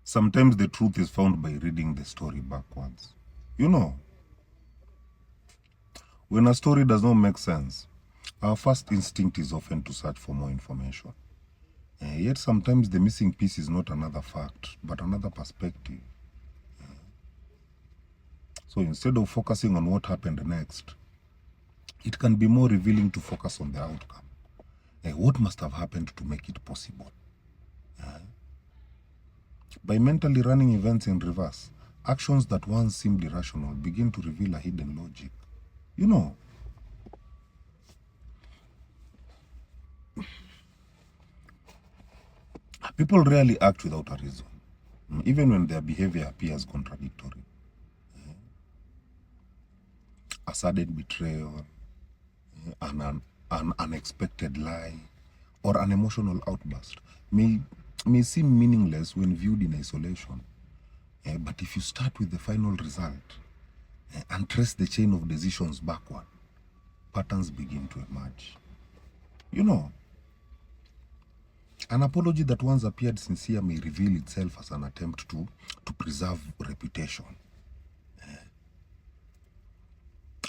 Sometimes the truth is found by reading the story backwards. You know, when a story does not make sense, our first instinct is often to search for more information. Yet sometimes the missing piece is not another fact, but another perspective. So instead of focusing on what happened next, it can be more revealing to focus on the outcome. What must have happened to make it possible? By mentally running events in reverse, actions that once seemed irrational begin to reveal a hidden logic. You know, people rarely act without a reason, even when their behavior appears contradictory. A sudden betrayal, an unexpected lie, or an emotional outburst may seem meaningless when viewed in isolation. But if you start with the final result and trace the chain of decisions backward, patterns begin to emerge. You know, an apology that once appeared sincere may reveal itself as an attempt to preserve reputation.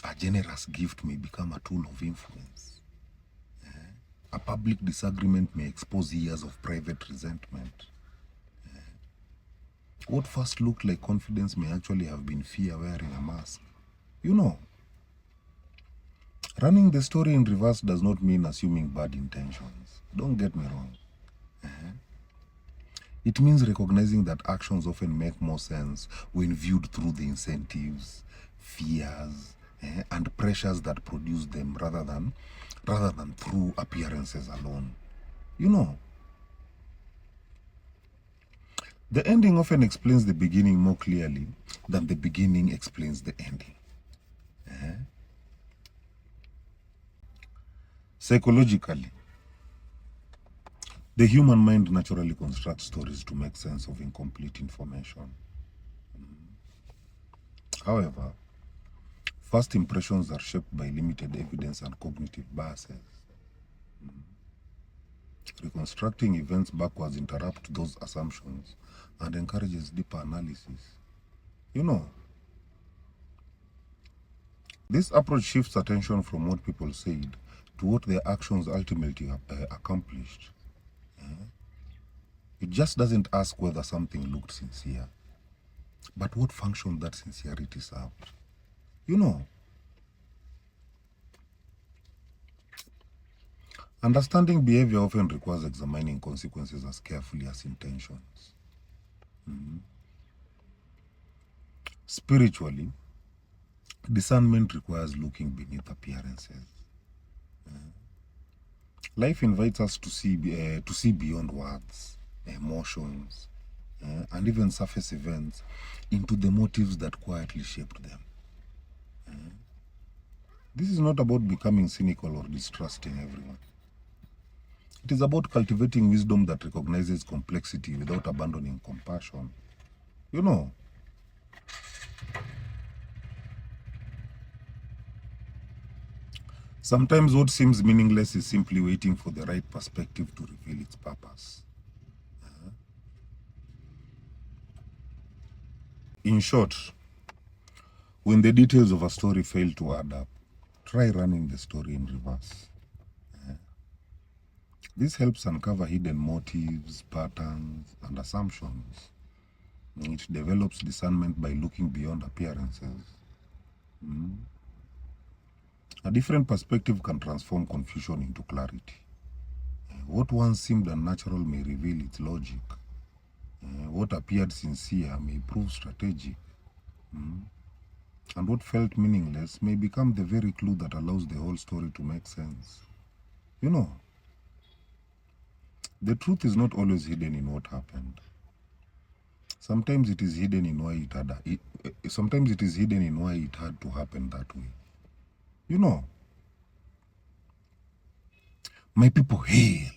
A generous gift may become a tool of influence. A public disagreement may expose years of private resentment. What first looked like confidence may actually have been fear wearing a mask. You know, running the story in reverse does not mean assuming bad intentions. Don't get me wrong. It means recognizing that actions often make more sense when viewed through the incentives, fears, and pressures that produce them rather than through appearances alone. You know, the ending often explains the beginning more clearly than the beginning explains the ending. Psychologically, the human mind naturally constructs stories to make sense of incomplete information. However, first impressions are shaped by limited evidence and cognitive biases. Reconstructing events backwards interrupts those assumptions and encourages deeper analysis. You know, this approach shifts attention from what people said to what their actions ultimately accomplished. It just doesn't ask whether something looked sincere, but what function that sincerity served. You know, understanding behavior often requires examining consequences as carefully as intentions. Spiritually, discernment requires looking beneath appearances. Life invites us to see beyond words, emotions, and even surface events into the motives that quietly shaped them. This is not about becoming cynical or distrusting everyone. It is about cultivating wisdom that recognizes complexity without abandoning compassion. You know, sometimes what seems meaningless is simply waiting for the right perspective to reveal its purpose. In short, when the details of a story fail to add up, try running the story in reverse. This helps uncover hidden motives, patterns, and assumptions. It develops discernment by looking beyond appearances. A different perspective can transform confusion into clarity. What once seemed unnatural may reveal its logic. What appeared sincere may prove strategic. And what felt meaningless may become the very clue that allows the whole story to make sense. You know, the truth is not always hidden in what happened. Sometimes it is hidden in why sometimes it is hidden in why it had to happen that way. You know, my people, hail.